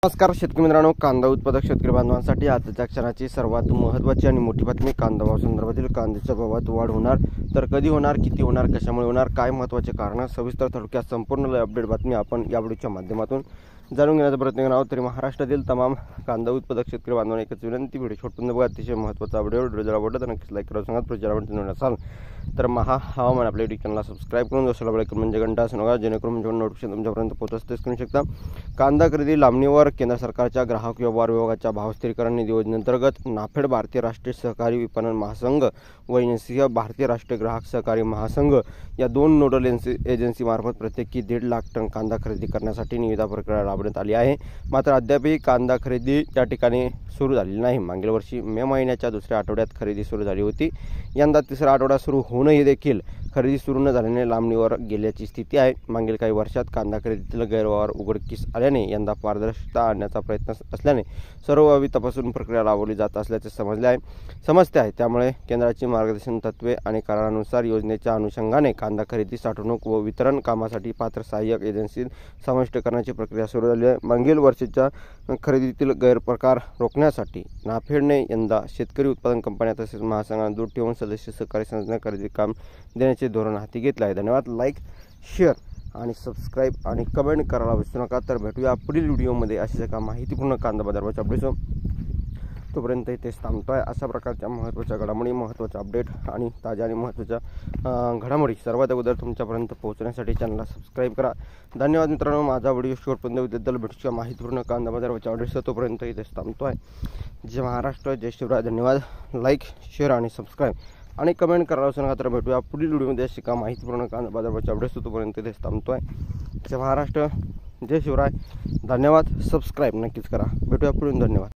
नमस्कार शेतकरी मित्रांनो, कांदा उत्पादक शेतकरी बांधवांसाठी आजच्या क्षणाची सर्वात महत्त्वाची आणि मोठी बातमी. कांदा भाव संदर्भातील कांद्याच्या भावात वाढ होणार तर कधी होणार, किती होणार, कशामुळे होणार, काय महत्त्वाचे कारण, सविस्तर थोडक्यात संपूर्ण अपडेट बातमी आपण या व्हिडिओच्या माध्यमातून जाणून घेण्याचा प्रयत्न करणार आहोत. तरी महाराष्ट्रातील तमाम कांदा उत्पादक शेतकरी बांधवांना एकच विनंती, व्हिडिओ छोटून बघा. अतिशय महत्त्वाचा व्हिडिओ जर आवडला तर नक्कीच लाईक करा. सांगा प्रचारावर नवीन असाल तर हवामान आपल्या युट्यूब चॅनलला सबस्क्राईब करून दुसऱ्या बेल म्हणजे घंटा असं नका, जेणेकरून म्हणजे नोटिफिकेशन तुमच्यापर्यंत पोहोचत करू शकता. कांदा खरेदी लांबणीवर केंद्र सरकारच्या ग्राहक व्यवहार विभागाच्या भाव स्थिरीकरण निधी योजनेअंतर्गत नाफेड, भारतीय राष्ट्रीय सहकारी विपणन महासंघ व एनसीए भारतीय राष्ट्रीय ग्राहक सहकारी महासंघ या दोन नोडल एजन्सी मार्फत प्रत्येकी 1.5 लाख टन कांदा खरेदी करण्यासाठी निविदा प्रक्रिया राबवण्यात आली आहे. मात्र अद्यापही कांदा खरेदी त्या ठिकाणी सुरू झालेली नाही. मागील वर्षी मे महिन्याच्या दुसऱ्या आठवड्यात खरेदी सुरू झाली होती. यंदा तिसरा आठवडा सुरू होऊनही देखील खरेदी सुरू न झाल्याने लांबणीवर गेल्याची स्थिती आहे. मागील काही वर्षात कांदा खरेदीतील गैरव्यवहार उघडकीस आल्याने यंदा पारदर्शकता आणण्याचा प्रयत्न असल्याने सर्व बाबी तपासून प्रक्रिया राबवली जात असल्याचे समजते आहे. त्यामुळे केंद्राची मार्गदर्शन तत्त्वे आणि करारानुसार योजनेच्या अनुषंगाने कांदा खरेदी, साठवणूक व वितरण कामासाठी पात्र सहाय्यक एजन्सी समाविष्ट करण्याची प्रक्रिया सुरू झाली आहे. मागील वर्षीच्या खरेदीतील गैरप्रकार रोखण्यासाठी नाफेडने यंदा शेतकरी उत्पादन कंपन्या तसेच महासंघांना दूर ठेवून सदस्य सहकारी संस्थांना खरेदी काम देण्याचे धोरण हाती घेतले आहे. धन्यवाद. लाईक, शेअर आणि सबस्क्राईब आणि कमेंट करायला विसरू नका. तर भेटूया पुढील व्हिडिओमध्ये अशाच एका माहितीपूर्ण कांदा बाजाराच्या अपडेट्स. तोपर्यंत इथेच थांबतोय. अशा प्रकारच्या महत्त्वाच्या घडामोडी, महत्त्वाच्या अपडेट आणि ताज्या आणि महत्त्वाच्या घडामोडी सर्वात अगोदर तुमच्यापर्यंत पोहोचण्यासाठी चॅनलला सबस्क्राईब करा. धन्यवाद मित्रांनो. माझा व्हिडिओ शेवटपर्यंत विद्यार्थ्याला भेटूया माहितीपूर्ण कांदा बाजाराच्या अपडेट्स. तोपर्यंत इथेच थांबतोय. जय महाराष्ट्र, जय शिवराय. धन्यवाद. लाईक, शेअर आणि सबस्क्राईब आणि कमेंट करायला विसरू नका. तर भेटूया पुढील व्हिडिओमध्ये अशी का माहितीपूर्ण कांदा बाजाराच्या अपडेट्स. तोपर्यंत इथेच थांबतोय. जय महाराष्ट्र, जय शिवराय. धन्यवाद. सबस्क्राईब नक्कीच करा. भेटूया पुढील. धन्यवाद.